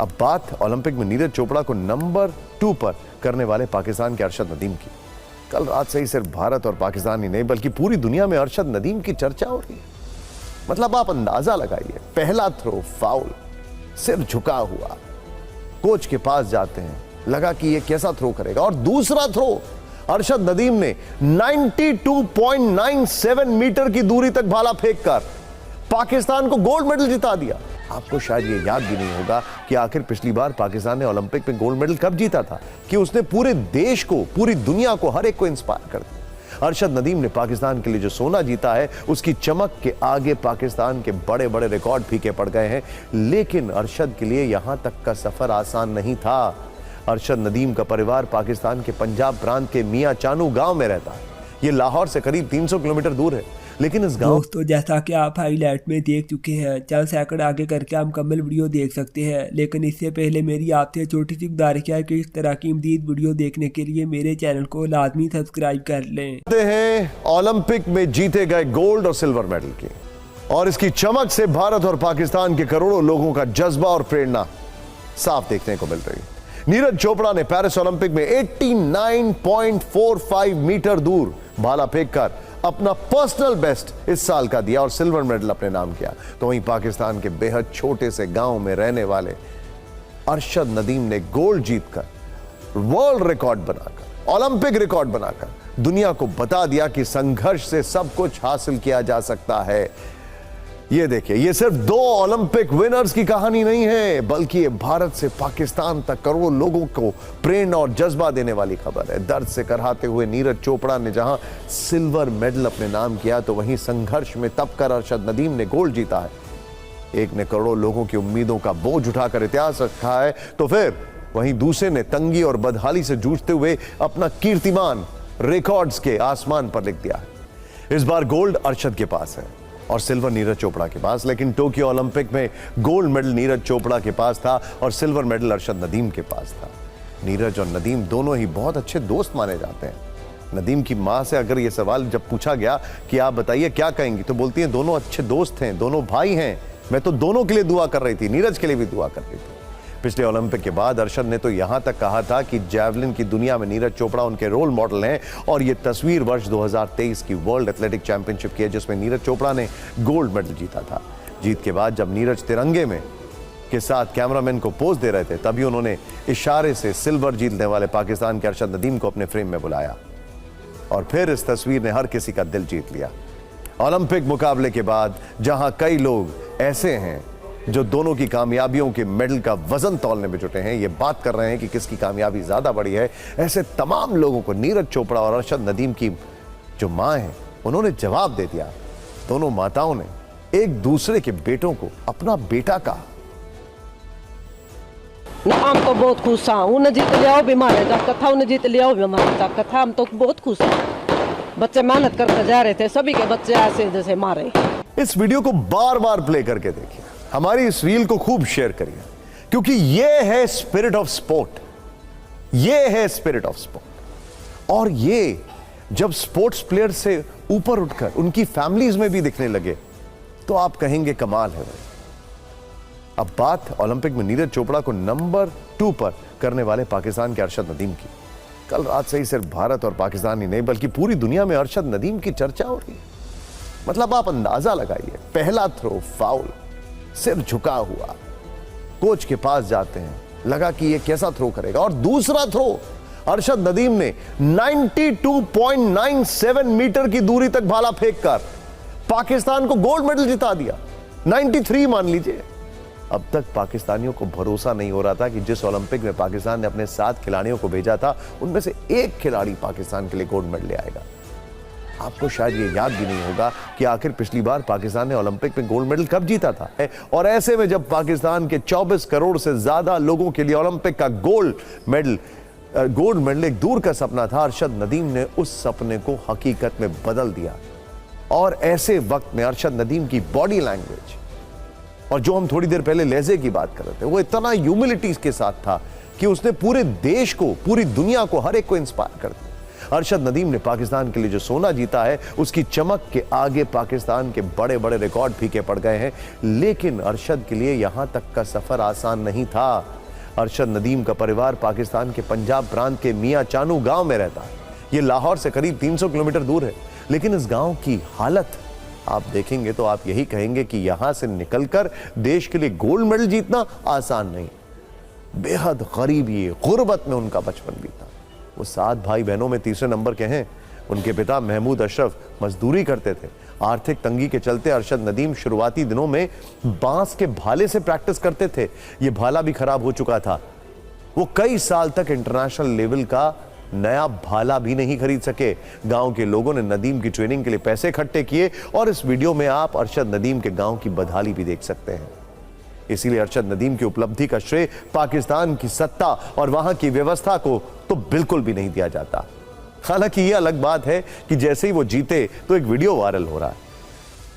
अब बात ओलंपिक में नीरज चोपड़ा को नंबर 2 पर करने वाले पाकिस्तान के अरशद नदीम की। कल रात से ही सिर्फ भारत और पाकिस्तान ही नहीं बल्कि पूरी दुनिया में अरशद नदीम की चर्चा हो रही है। मतलब आप अंदाजा लगाइए, पहला थ्रो फाउल, सिर झुका हुआ, कोच के पास जाते हैं, लगा कि ये कैसा थ्रो करेगा, और दूसरा थ्रो अरशद नदीम ने 92.97 मीटर की दूरी तक भाला फेंककर पाकिस्तान को गोल्ड मेडल जिता दिया। आपको शायद ये याद भी नहीं होगा कि आखिर पिछली बार पाकिस्तान ने ओलंपिक में गोल्ड मेडल कब जीता था, कि उसने पूरे देश को, पूरी दुनिया को, हर एक को इंस्पायर कर दिया। अरशद नदीम ने पाकिस्तान के लिए जो सोना जीता है, उसकी चमक के आगे पाकिस्तान के बड़े बड़े रिकॉर्ड फीके पड़ गए हैं। लेकिन अरशद के लिए यहां तक का सफर आसान नहीं था। अरशद नदीम का परिवार पाकिस्तान के पंजाब प्रांत के मियां चानू गांव में रहता है। ये लाहौर से करीब 300 किलोमीटर दूर है। लेकिन इस गांव दोस्तों, जैसा कि आप हाईलाइट में देख चुके हैं, चंद सेकंड आगे करके हम मुकम्मल वीडियो देख सकते हैं। लेकिन इससे पहले मेरी आपसे छोटी सी गुजारिश है कि इस तरह की मज़ीद वीडियो देखने के लिए मेरे चैनल को लाजमी सब्सक्राइब कर लें। हैं ओलंपिक में जीते गए गोल्ड और सिल्वर मेडल की, और इसकी चमक से भारत और पाकिस्तान के करोड़ों लोगों का जज्बा और प्रेरणा साफ देखने को मिल रही है। नीरज चोपड़ा ने पेरिस ओलंपिक में 89.45 मीटर दूर भाला फेंककर अपना पर्सनल बेस्ट इस साल का दिया और सिल्वर मेडल अपने नाम किया। तो वहीं पाकिस्तान के बेहद छोटे से गांव में रहने वाले अरशद नदीम ने गोल्ड जीतकर, वर्ल्ड रिकॉर्ड बनाकर, ओलंपिक रिकॉर्ड बनाकर दुनिया को बता दिया कि संघर्ष से सब कुछ हासिल किया जा सकता है। ये देखिए, ये सिर्फ 2 ओलंपिक विनर्स की कहानी नहीं है, बल्कि ये भारत से पाकिस्तान तक करोड़ों लोगों को प्रेरणा और जज्बा देने वाली खबर है। दर्द से कराहते हुए नीरज चोपड़ा ने जहां सिल्वर मेडल अपने नाम किया, तो वहीं संघर्ष में तपकर अरशद नदीम ने गोल्ड जीता है। एक ने करोड़ों लोगों की उम्मीदों का बोझ उठाकर इतिहास रखा है, तो फिर वहीं दूसरे ने तंगी और बदहाली से जूझते हुए अपना कीर्तिमान रिकॉर्ड्स के आसमान पर लिख दिया है। इस बार गोल्ड अरशद के पास है और सिल्वर नीरज चोपड़ा के पास। लेकिन टोक्यो ओलंपिक में गोल्ड मेडल नीरज चोपड़ा के पास था और सिल्वर मेडल अरशद नदीम के पास था। नीरज और नदीम दोनों ही बहुत अच्छे दोस्त माने जाते हैं। नदीम की मां से अगर यह सवाल जब पूछा गया कि आप बताइए क्या कहेंगी, तो बोलती हैं दोनों अच्छे दोस्त हैं, दोनों भाई हैं। मैं तो दोनों के लिए दुआ कर रही थी, नीरज के लिए भी दुआ कर रही थी। पिछले ओलंपिक के बाद अरशद ने तो यहां तक कहा था कि जैवलिन की दुनिया में नीरज चोपड़ा उनके रोल मॉडल हैं, और यह तस्वीर वर्ष 2023 की वर्ल्ड एथलेटिक चैंपियनशिप की है, जिसमें नीरज चोपड़ा ने गोल्ड मेडल जीता था। जीत के बाद जब नीरज तिरंगे में के साथ कैमरामैन को पोज दे रहे थे, तभी उन्होंने इशारे से सिल्वर जीतने वाले पाकिस्तान के अरशद नदीम को अपने फ्रेम में बुलाया, और फिर इस तस्वीर ने हर किसी का दिल जीत लिया। ओलंपिक मुकाबले के बाद जहां कई लोग ऐसे हैं जो दोनों की कामयाबियों के मेडल का वजन तौलने में जुटे हैं, ये बात कर रहे हैं कि किसकी कामयाबी ज्यादा बड़ी है, ऐसे तमाम लोगों को नीरज चोपड़ा और अरशद नदीम की जो मां है, उन्होंने जवाब दे दिया। दोनों माताओं ने एक दूसरे के बेटों को अपना बेटा कहा। हम तो बहुत खुश हैं, उन्हें जीत लिया भी हमारे ताकत था, उन्हें जीत लिया भी हमारी ताकत था। हम तो बहुत खुश हैं। बच्चे मेहनत करके जा रहे थे, सभी के बच्चे ऐसे जैसे हमारे। इस वीडियो को बार बार प्ले करके देखिए, हमारी इस रील को खूब शेयर करिए, क्योंकि यह है स्पिरिट ऑफ स्पोर्ट। यह है स्पिरिट ऑफ स्पोर्ट। और ये जब स्पोर्ट्स प्लेयर से ऊपर उठकर उनकी फैमिलीज में भी दिखने लगे, तो आप कहेंगे कमाल है भाई। अब बात ओलंपिक में नीरज चोपड़ा को नंबर 2 पर करने वाले पाकिस्तान के अरशद नदीम की। कल रात से ही सिर्फ भारत और पाकिस्तान ही नहीं बल्कि पूरी दुनिया में अरशद नदीम की चर्चा हो रही है। मतलब आप अंदाजा लगाइए, पहला थ्रो फाउल, सिर झुका हुआ, कोच के पास जाते हैं, लगा कि ये कैसा थ्रो करेगा, और दूसरा थ्रो अरशद नदीम ने 92.97 मीटर की दूरी तक भाला फेंककर पाकिस्तान को गोल्ड मेडल जिता दिया। 93 मान लीजिए। अब तक पाकिस्तानियों को भरोसा नहीं हो रहा था कि जिस ओलंपिक में पाकिस्तान ने अपने 7 खिलाड़ियों को भेजा था, उनमें से एक खिलाड़ी पाकिस्तान के लिए गोल्ड मेडल ले आएगा। आपको शायद ये याद भी नहीं होगा कि आखिर पिछली बार पाकिस्तान ने ओलंपिक में गोल्ड मेडल कब जीता था। और ऐसे में जब पाकिस्तान के 24 करोड़ से ज्यादा लोगों के लिए ओलंपिक का गोल्ड मेडल एक दूर का सपना था, अरशद नदीम ने उस सपने को हकीकत में बदल दिया। और ऐसे वक्त में अरशद नदीम की बॉडी लैंग्वेज, और जो हम थोड़ी देर पहले लहजे की बात कर रहे थे, वो इतना ह्यूमिलिटी के साथ था कि उसने पूरे देश को, पूरी दुनिया को, हर एक को इंस्पायर कर दिया। अरशद नदीम ने पाकिस्तान के लिए जो सोना जीता है उसकी चमक के आगे पाकिस्तान के बड़े बड़े रिकॉर्ड फीके पड़ गए हैं। लेकिन अरशद के लिए यहां तक का सफर आसान नहीं था। अरशद नदीम का परिवार पाकिस्तान के पंजाब प्रांत के मियां चानू गांव में रहता है। यह लाहौर से करीब 300 किलोमीटर दूर है। लेकिन इस गांव की हालत आप देखेंगे तो आप यही कहेंगे कि यहां से निकलकर देश के लिए गोल्ड मेडल जीतना आसान नहीं। बेहद गरीबी गुर्बत में उनका बचपन बीता। वो 7 भाई बहनों में तीसरे नंबर के हैं। उनके पिता महमूद अशरफ मजदूरी करते थे। आर्थिक तंगी के चलते अरशद नदीम शुरुआती दिनों में बांस के भाले से प्रैक्टिस करते थे। यह भाला भी खराब हो चुका था। वो कई साल तक इंटरनेशनल लेवल का नया भाला भी नहीं खरीद सके। गांव के लोगों ने नदीम की ट्रेनिंग के लिए पैसे इकट्ठे किए और इस वीडियो में आप अरशद नदीम के गांव की बदहाली भी देख सकते हैं। इसीलिए अरशद नदीम की उपलब्धि का श्रेय पाकिस्तान की सत्ता और वहां की व्यवस्था को तो बिल्कुल भी नहीं दिया जाता। हालांकि यह अलग बात है कि जैसे ही वो जीते तो एक वीडियो वायरल हो रहा है।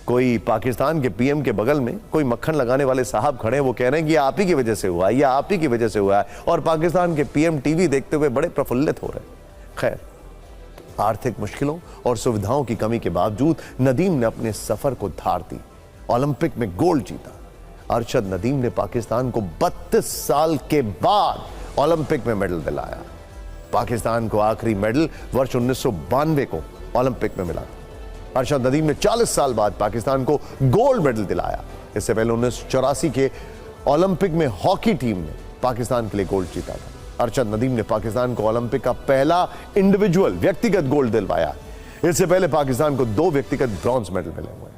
कोई पाकिस्तान के पीएम के बगल में कोई मक्खन लगाने वाले साहब खड़े हैं। वो कह रहे हैं कि आप ही की वजह से हुआ है, या आप ही की वजह से हुआ है, और पाकिस्तान के पीएम टीवी देखते हुए बड़े प्रफुल्लित हो रहे हैं। खैर, आर्थिक मुश्किलों और सुविधाओं की कमी के बावजूद नदीम ने अपने सफर को धार दी। ओलंपिक में गोल्ड जीता। अरशद नदीम ने पाकिस्तान को 32 साल के बाद ओलंपिक में मेडल दिलाया। पाकिस्तान को आखिरी मेडल वर्ष 1992 को ओलंपिक में मिला था। अरशद नदीम ने 40 साल बाद पाकिस्तान को गोल्ड मेडल दिलाया। इससे पहले 1984 के ओलंपिक में हॉकी टीम ने पाकिस्तान के लिए गोल्ड जीता था। अरशद नदीम ने पाकिस्तान को ओलंपिक का पहला इंडिविजुअल व्यक्तिगत गोल्ड दिलवाया। इससे पहले पाकिस्तान को 2 व्यक्तिगत ब्रॉन्ज मेडल मिले हुए हैं।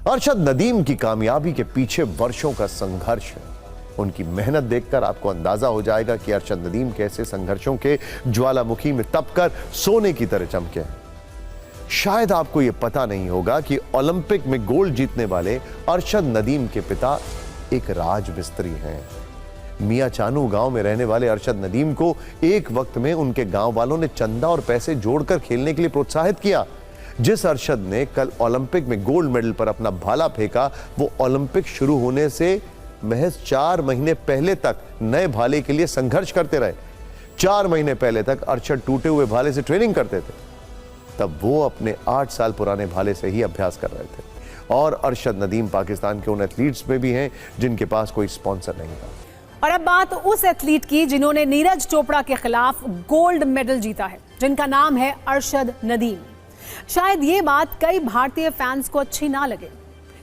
अरशद नदीम की कामयाबी के पीछे वर्षों का संघर्ष है। उनकी मेहनत देखकर आपको अंदाजा हो जाएगा कि अरशद नदीम कैसे संघर्षों के ज्वालामुखी में तपकर सोने की तरह चमके हैं। शायद आपको यह पता नहीं होगा कि ओलंपिक में गोल्ड जीतने वाले अरशद नदीम के पिता एक राजमिस्त्री हैं। मियां चानू गांव में रहने वाले अरशद नदीम को एक वक्त में उनके गांव वालों ने चंदा और पैसे जोड़कर खेलने के लिए प्रोत्साहित किया। जिस अरशद ने कल ओलंपिक में गोल्ड मेडल पर अपना भाला फेंका, वो ओलंपिक शुरू होने से महज 4 महीने पहले तक नए भाले के लिए संघर्ष करते रहे। 4 महीने पहले तक अरशद टूटे हुए भाले से ट्रेनिंग करते थे। तब वो अपने 8 साल पुराने भाले से ही अभ्यास कर रहे थे। और अरशद नदीम पाकिस्तान के उन एथलीट्स में भी हैं जिनके पास कोई स्पॉन्सर नहीं था। और अब बात उस एथलीट की जिन्होंने नीरज चोपड़ा के खिलाफ गोल्ड मेडल जीता है, जिनका नाम है अरशद नदीम। शायद ये बात कई भारतीय फैंस को अच्छी ना लगे,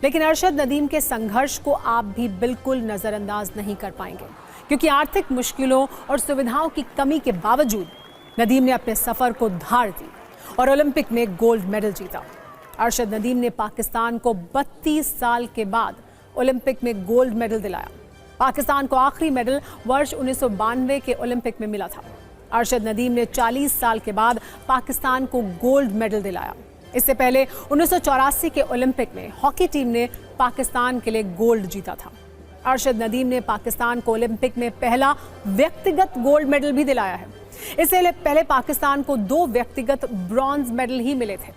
लेकिन अरशद नदीम के संघर्ष को आप भी बिल्कुल नजरअंदाज नहीं कर पाएंगे, क्योंकि आर्थिक मुश्किलों और सुविधाओं की कमी के बावजूद नदीम ने अपने सफर को धार दी और ओलंपिक में गोल्ड मेडल जीता। अरशद नदीम ने पाकिस्तान को 32 साल के बाद ओलंपिक में गोल्ड मेडल दिलाया। पाकिस्तान को आखिरी मेडल वर्ष 1992 के ओलंपिक में मिला था। अरशद नदीम ने 40 साल के बाद पाकिस्तान को गोल्ड मेडल दिलाया। इससे पहले 1984 के ओलंपिक में हॉकी टीम ने पाकिस्तान के लिए गोल्ड जीता था। अरशद नदीम ने पाकिस्तान को ओलंपिक में पहला व्यक्तिगत गोल्ड मेडल भी दिलाया है। इससे पहले पाकिस्तान को 2 व्यक्तिगत ब्रॉन्ज मेडल ही मिले थे।